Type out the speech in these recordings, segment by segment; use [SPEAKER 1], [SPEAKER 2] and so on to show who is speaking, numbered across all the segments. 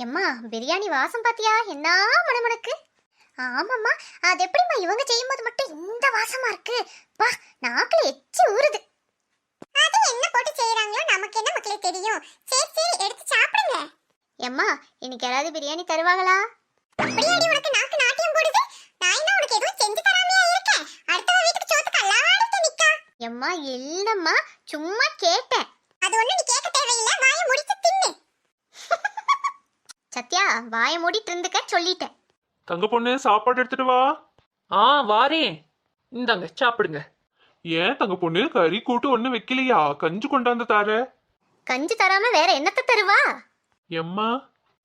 [SPEAKER 1] எம்மா பிரியாணி வாசம் பாத்தியா? என்ன மணமணக்கு. ஆமாம்மா, அது எப்படிம்மா இவங்க செய்யும்போது மட்டும் இந்த வாசமா இருக்கு? பா, நாக்குல எச்சி ஊறுது. அது என்ன போட்டு செய்யறாங்களோ நமக்கு என்ன மக்களே தெரியும். சரி சரி, எடுத்து சாப்பிடுங்க. எம்மா, இன்னைக்கு யாராவது பிரியாணி தருவாங்களா? அப்படியாடி உனக்கு நாக்கு நாட்டியம் போடுது? நான் என்ன உனக்கு எதுவும் செஞ்சு தராமையா இருக்கேன்? அடுத்த வீட்டுக்கு சோத்துக்கு அல்லாடிட்டு நிக்கா. எம்மா இல்லம்மா, சும்மா கேட்டேன். அது ஒண்ணு நீ கேட்க தேவையில்லை, வாயை முடிச்சு தின்னு. சத்யா, வாயை மூடிட்டு இருந்துக்க சொல்லிட்டேன்.
[SPEAKER 2] தங்க பொண்ணு சாப்பாடு எடுத்துட்டு வா.
[SPEAKER 3] வாரேன். இந்தாங்க சாப்பிடுங்க.
[SPEAKER 2] ஏன் தங்க பொண்ணு கறி கூட்டு ஒண்ணு வைக்கலையா? கஞ்சி கொண்டாந்து தார.
[SPEAKER 1] கஞ்சி தராம வேற என்னத்த தருவா?
[SPEAKER 2] எம்மா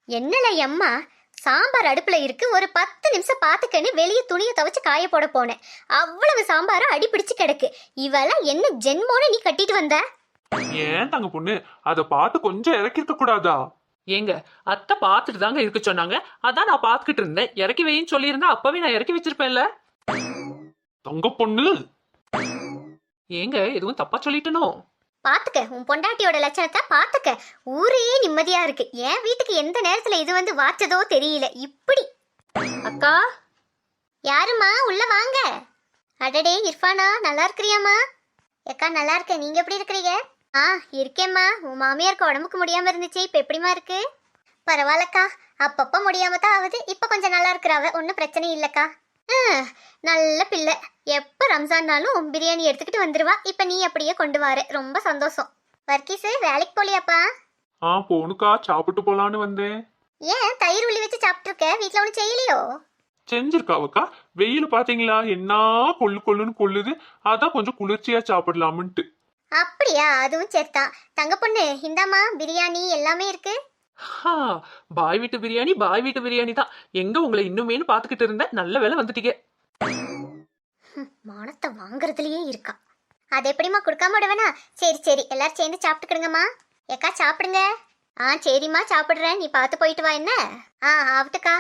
[SPEAKER 1] என்னல எம்மா, சாம்பார் அடுப்புல இருக்கு, ஒரு 10 நிமிஷம் பாத்துக்கன்னு வெளியே துணியை துவைச்சு காய போட போனேன். அவ்வளவு சாம்பாரும் அடி பிடிச்சு கிடக்கு. இவெல்லாம் என்ன ஜென்மோன்னு நீ கட்டிட்டு வந்த?
[SPEAKER 2] ஏன் தங்க பொண்ணு அதை பார்த்து கொஞ்சம் இறக்கிருக்க கூடாதா?
[SPEAKER 3] ஏங்க, அத்தை பார்த்துட்டு தாங்க இருக்க சொன்னாங்க. அதான் நான் பார்த்துக்கிட்டு இருந்தேன். இறக்கி வைன்னு சொல்லியிருந்தா அப்பவே நான் இறக்கி வச்சிருப்பேன்ல.
[SPEAKER 2] தங்க பொண்ணு
[SPEAKER 3] ஏங்க, எதுவும் தப்பா சொல்லிட்டனோ?
[SPEAKER 1] பாத்துக்க, உன் பொண்டாட்டியோட லட்சணத்தை பாத்துக்க. ஊரே நிம்மதியா இருக்கு. என் வீட்டுக்கு எந்த நேரத்துல இது வந்து வாச்சதோ தெரியல. இப்படி
[SPEAKER 3] அக்கா,
[SPEAKER 1] யாருமா? உள்ள வாங்க. அடடே இர்ஃபானா, நல்லா இருக்கிறியாமா? ஏக்கா நல்லா இருக்க, நீங்க எப்படி இருக்கிறீங்க? இருக்கேம்மா. உன் மாமியாருக்கு உடம்புக்கு முடியாம இருந்துச்சு, இப்ப எப்படிமா இருக்கு? பரவாயில்லக்கா, அப்பப்ப முடியாம தான் ஆகுது. இப்ப கொஞ்சம் நல்லா இருக்கிறாவ, ஒன்னும் பிரச்சனை இல்லக்கா. நல்ல பிள்ளை. எப்ப ரம்ஜான்னாலும் பிரியாணி எடுத்துக்கிட்டு வந்துருவா. இப்ப நீ அப்படியே கொண்டு வர, ரொம்ப சந்தோஷம். வர்க்கீஸ், வேலைக்கு போலியாப்பா?
[SPEAKER 2] போனுக்கா, சாப்பிட்டு போலான்னு வந்தேன்.
[SPEAKER 1] ஏன் தயிர் உள்ளி வச்சு சாப்பிட்டு இருக்க? வீட்டுல ஒன்னும் செய்யலையோ?
[SPEAKER 2] செஞ்சிருக்காவக்கா. வெயில் பாத்தீங்களா என்ன கொள்ளு கொள்ளுன்னு கொள்ளுது. அதான் கொஞ்சம் குளிர்ச்சியா சாப்பிடலாம்ட்டு.
[SPEAKER 1] அப்படியா? அதுவும் சரிதான். தங்க பொண்ணு, இந்தாமா பிரியாணி எல்லாமே இருக்கு.
[SPEAKER 3] பாய் வீட்டு பிரியாணி தான். எங்க உங்களை இன்னுமேனு பாத்துக்கிட்டு இருந்தேன். நல்ல வேலை வந்துட்டீங்க.
[SPEAKER 1] மானத்தை வாங்குறதுலயே இருக்கா. அது எப்படிமா கொடுக்காம விடுவேனா? சரி சரி, எல்லாரும் சேர்ந்து சாப்பிட்டுக்கிடுங்கம்மா. ஏக்கா சாப்பிடுங்க. சரிம்மா சாப்பிடுறேன், நீ பார்த்து போயிட்டு வா. என்ன? ஆகட்டுக்கா.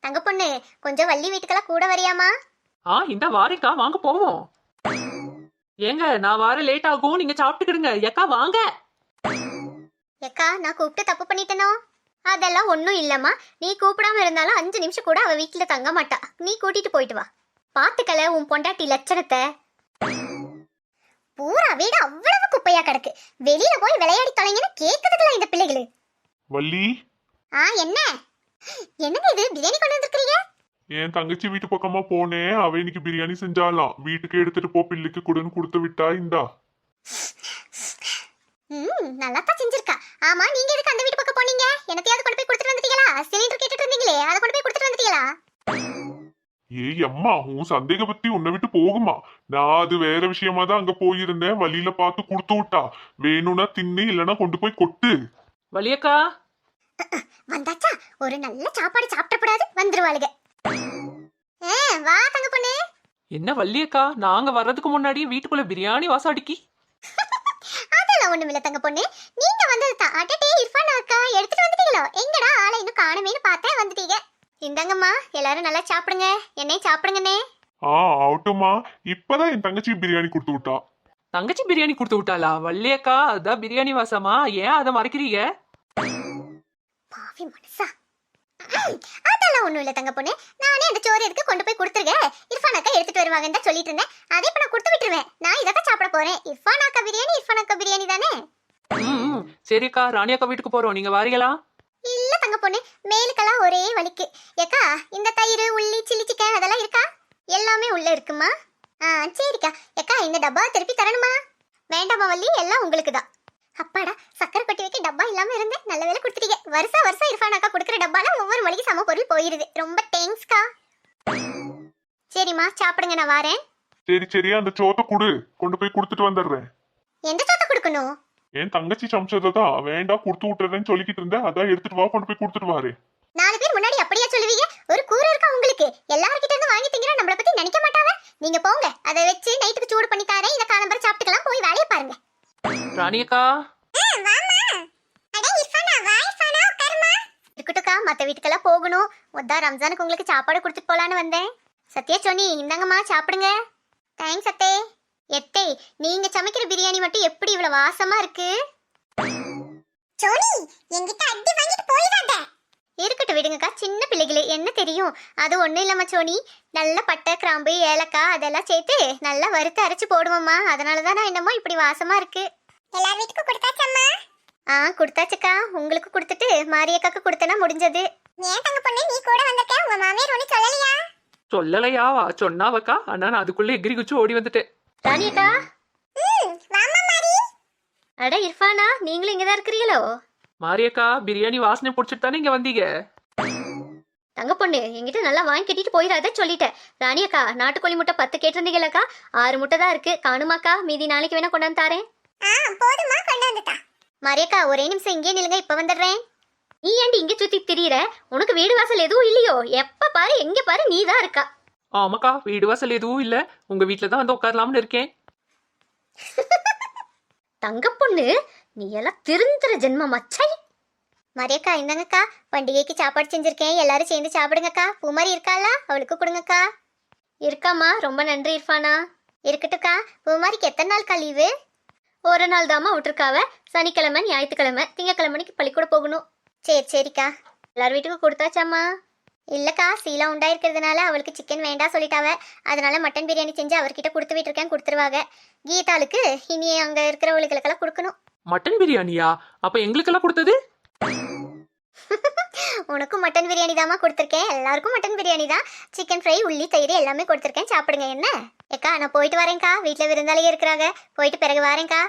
[SPEAKER 1] தங்க பொண்ணு, கொஞ்சம் வள்ளி வீட்டுக்கெல்லாம் கூட வரியாமா?
[SPEAKER 3] இந்த வாரேக்கா, வாங்க போவோம். ஏங்க, நான் வார லேட் ஆகும், நீங்க சாப்பிட்டுக்கிடுங்க. ஏக்கா வாங்க.
[SPEAKER 1] ஏக்கா, நான் கூப்பிட்டு தப்பு பண்ணிட்டேனோ? அதெல்லாம் ஒன்றும் இல்லம்மா. நீ கூப்பிடாம இருந்தாலும் 5 நிமிஷம் கூட அவ வீட்டுல தங்க மாட்டா. நீ கூட்டிட்டு போயிட்டு வா. பாத்துக்கல உன் பொண்டாட்டி லட்சணத்தை. பூரா வீடு அவ்வளவு குப்பையா கிடக்கு. வெளியில போய் விளையாடி தொலைங்கன்னு கேக்குதுல இந்த பிள்ளைகளு.
[SPEAKER 2] வள்ளி,
[SPEAKER 1] என்ன என்னங்க இது, பிரியாணி கொண்டு வந்திருக்கீங்க?
[SPEAKER 2] என் தங்கச்சி வீட்டு பக்கமா போனேன். அவ இன்னைக்கு பிரியாணி செஞ்சாலாம். வீட்டுக்கு எடுத்துட்டு போ, பிள்ளைக்கு கொடுன்னு கொடுத்து விட்டா. இந்தா.
[SPEAKER 1] நல்லா தான் செஞ்சிருக்கா. ஆமா, நீங்க எதுக்கு அந்த வீட்டு பக்கம் போனீங்க? என்னத்தையாவது கொண்டு போய் கொடுத்துட்டு வந்துட்டீங்களா? சிலிண்டர் கேட்டுட்டு இருந்தீங்களே, அதை கொண்டு போய் கொடுத்துட்டு வந்துட்டீங்களா?
[SPEAKER 2] ஏய் அம்மா, உன் சந்தேக பத்தி உன்னை விட்டு போகுமா? நான் அது வேற விஷயமா தான் அங்க போயிருந்தேன். வழியில பார்த்து கொடுத்து விட்டா. வேணும்னா தின்னு, இல்லைன்னா கொண்டு போய் கொட்டு.
[SPEAKER 3] வலியக்கா
[SPEAKER 1] வந்தாச்சா? ஒரு நல்ல சாப்பாடு சாப்பிடக்கூடாது, வந்துருவாளுங்க. வா தங்க பொண்ணு.
[SPEAKER 3] என்ன வள்ளியக்கா, நாங்க வர்றதுக்கு முன்னாடியே வீட்டுக்குள்ள பிரியாணி வாசம் அடிக்கி.
[SPEAKER 1] அதெல்லாம் ஒண்ணுமில்ல தங்க பொண்ணு, நீங்க வந்தது தான். அடடே இர்ஃபான் அக்கா, எடுத்துட்டு வந்துட்டீங்களோ? எங்கடா ஆளை இன்னும் காணுமேனு பார்த்தேன், வந்துட்டீங்க. இந்தாங்கம்மா, எல்லாரும் நல்லா சாப்பிடுங்க. என்னையும் சாப்பிடுங்கண்ணே.
[SPEAKER 2] ஆகட்டுமா. இப்பதான் என் தங்கச்சி பிரியாணி கொடுத்து விட்டா.
[SPEAKER 3] தங்கச்சி பிரியாணி கொடுத்து விட்டாளா? வள்ளியக்கா, அதான் பிரியாணி வாசமா? ஏன் அதை மறைக்கிறீங்க?
[SPEAKER 1] பாவி மனசா. அதெல்லாம் ஒண்ணும் இல்ல தங்க பொண்ணு. நானே அந்த சோறு எடுத்து கொண்டு போய் கொடுத்துருக்கேன். இர்ஃபான் அக்கா எடுத்துட்டு வருவாங்கன்னு தான் சொல்லிட்டு இருந்தேன். அதே இப்ப நான் கொடுத்து விட்டுருவேன். நான் இதான் சாப்பிட போறேன். இர்ஃபான் அக்கா பிரியாணி தானே?
[SPEAKER 3] சரிக்கா, ராணி அக்கா வீட்டுக்கு போறோம். நீங்க வாரீங்களா?
[SPEAKER 1] இல்ல தங்க பொண்ணு, மேலுக்கெல்லாம் ஒரே வலிக்கு. ஏக்கா, இந்த தயிர் உள்ளி சில்லி சிக்கன் அதெல்லாம் இருக்கா? எல்லாமே உள்ள இருக்குமா? சரிக்கா. ஏக்கா, இந்த டப்பா திருப்பி தரணுமா? வேண்டாமா வள்ளி, எல்லாம் உங்களுக்கு தான். அப்பாடா, சக்கரை கொட்டி வைக்க டப்பா இல்லாம இருந்தேன். நல்ல வேலை கொடுத்துட்டீங்க. வருஷம் இர்ஃபான் அக்கா கொடுக்குற டப்பால ஒவ்வொரு மளிகை சம பொருள் போயிருது. ரொம்ப தேங்க்ஸ்க்கா. சரிம்மா சாப்பிடுங்க, நான் வாரேன்.
[SPEAKER 2] சரி, அந்த சோத்தை குடு, கொண்டு போய் கொடுத்துட்டு வந்துடுறேன்.
[SPEAKER 1] எந்த சோத்தை கொடுக்கணும்?
[SPEAKER 2] என் தங்கச்சி சமைச்சதான். வேண்டாம், கொடுத்து விட்டுறேன்னு சொல்லிக்கிட்டு இருந்தேன். அதான் எடுத்துட்டு வா, கொண்டு போய் கொடுத்துட்டு வாரு.
[SPEAKER 1] 4 பேர் முன்னாடி அப்படியே சொல்லுவீங்க? ஒரு கூறு இருக்கா உங்களுக்கு? எல்லார்கிட்ட இருந்து வாங்கி திங்கிற நம்மள பத்தி நினைக்க மாட்டாவ. நீங்க போங்க, அதை வச்சு நைட்டுக்கு சூடு பண்ணி தரேன். இத காலம்பர சாப்பிட்டுக்கலாம். போய் வேலையை பாருங்க.
[SPEAKER 3] ராணியக்கா,
[SPEAKER 1] இருக்கட்டுக்கா, மத்த வீட்டுக்கெல்லாம் போகணும். மொத்தம் ரம்ஜானுக்கு உங்களுக்கு சாப்பாடு கொடுத்துட்டு போலான்னு வந்தேன். சத்யா சோனி, இந்தாங்கம்மா சாப்பிடுங்க. தேங்க்ஸ் அத்தே. எத்தே, நீங்க சமைக்கிற பிரியாணி மட்டும் எப்படி இவ்வளவு வாசமா இருக்கு? சோனி, என்கிட்ட அடி வாங்கிட்டு போயிடாத. இருக்கட்டும் விடுங்கக்கா, சின்ன பிள்ளைகளே என்ன தெரியும். அது ஒண்ணும் இல்ல மச்சோனி, நல்ல பட்டை கிராம்பு ஏலக்காய் அதெல்லாம் சேர்த்து நல்லா வறுத்து அரைச்சு போடுவோம்மா. அதனாலதான் நான் என்னமோ இப்படி வாசமா இருக்கு. எல்லார் வீட்டுக்கும் கொடுத்தாச்சம்மா? கொடுத்தாச்சுக்கா. உங்களுக்கு கொடுத்துட்டு மாரியக்காக்கு கொடுத்தனா முடிஞ்சது. ஏன் தங்க பொண்ணு நீ கூட வந்திருக்க? உங்க மாமியார் ஒண்ணு சொல்லலையா?
[SPEAKER 3] சொல்லலையாவா? சொன்னாவக்கா. ஆனா நான் அதுக்குள்ள எகிரி குச்சி ஓடி வந்துட்டேன்.
[SPEAKER 1] ராணியக்கா. வாமா மாரி. அட இர்ஃபானா, நீங்களும் இங்கதான் இருக்கிறீங்களோ?
[SPEAKER 3] மாரியக்கா, பிரியாணி வாசனை பிடிச்சிட்டு தானே இங்க வந்தீங்க.
[SPEAKER 1] தங்க பொண்ணு என்கிட்ட நல்லா வாங்கி கட்டிட்டு போயிடாத சொல்லிட்டேன். ராணியக்கா, நாட்டுக்கோழி முட்டை 10 கேட்டிருந்தீங்களக்கா, 6 முட்டை தான் இருக்கு. காணுமாக்கா? மீதி நாளைக்கு வேணா கொண்டாந்து தாரேன். போதுமா, கொண்டாந்துட்டா. மாரியக்கா ஒரே நிமிஷம் இங்கே நில்லுங்க, இப்ப வந்துடுறேன். நீ ஏண்டி இங்க சுத்தி திரியிற? உனக்கு வீடு வாசல் எதுவும் இல்லையோ? எப்ப பாரு எங்க பாரு நீ தான் இருக்கா.
[SPEAKER 3] ஆமாக்கா, வீடு வாசல் எதுவும் இல்ல. உங்க வீட்டுல தான் வந்து உட்காரலாம்னு இருக்கேன்.
[SPEAKER 1] தங்க பொண்ணு நீ எல்லாம் திருந்துற ஜென்ம மச்சை. மரியக்கா இந்தங்கக்கா, பண்டிகைக்கு சாப்பாடு செஞ்சிருக்கேன், எல்லாரும் சேர்ந்து சாப்பிடுங்கக்கா. பூமாரி இருக்காளா? அவளுக்கு கொடுங்கக்கா. இருக்காமா, ரொம்ப நன்றி இர்ஃபானா. இருக்கட்டும்க்கா. பூமாரிக்கு எத்தனை நாள்க்கா லீவு? ஒரு நாள் தாமா விட்டுருக்காவ. சனிக்கிழமை ஞாயிற்றுக்கிழமை திங்கக்கிழமைக்கு பள்ளிக்கூடம் போகணும். சரி சரிக்கா. எல்லார் வீட்டுக்கும் கொடுத்தாச்சாம்மா? இல்லக்கா, சீலா உண்டாயிருக்கிறதுனால அவளுக்கு சிக்கன் வேண்டாம் சொல்லிட்டாவ. அதனால மட்டன் பிரியாணி செஞ்சு அவர்கிட்ட கொடுத்து விட்டுருக்கேன், கொடுத்துருவாங்க. கீதாளுக்கு இனி அங்க இருக்கிறவங்களுக்கெல்லாம் கொடுக்கணும்.
[SPEAKER 3] மட்டன் பிரியாணியா? அப்ப எங்களுக்கெல்லாம் கொடுத்தது?
[SPEAKER 1] உனக்கும் மட்டன் பிரியாணி தாமா கொடுத்துருக்கேன், எல்லாருக்கும் மட்டன் பிரியாணி தான். சிக்கன் ஃப்ரை உள்ளி தயிர் எல்லாமே கொடுத்துருக்கேன், சாப்பிடுங்க. என்ன ஏக்கா, நான் போயிட்டு வரேன்க்கா, வீட்டில் விருந்தாளியே இருக்கிறாங்க. போயிட்டு பிறகு வரேன்க்கா.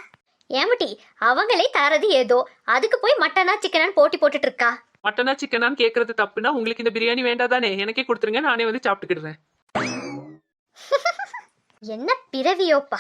[SPEAKER 1] ஏமட்டி, அவங்களே தரது ஏதோ, அதுக்கு போய் மட்டனா சிக்கனான்னு போட்டி போட்டுட்டு இருக்கா.
[SPEAKER 3] மட்டனா சிக்கனான்னு கேக்குறது தப்புனா உங்களுக்கு இந்த பிரியாணி வேண்டாதானே? எனக்கே கொடுத்துருங்க, நானே வந்து சாப்பிட்டுக்கிடுறேன்.
[SPEAKER 1] என்ன பிறவியோப்பா.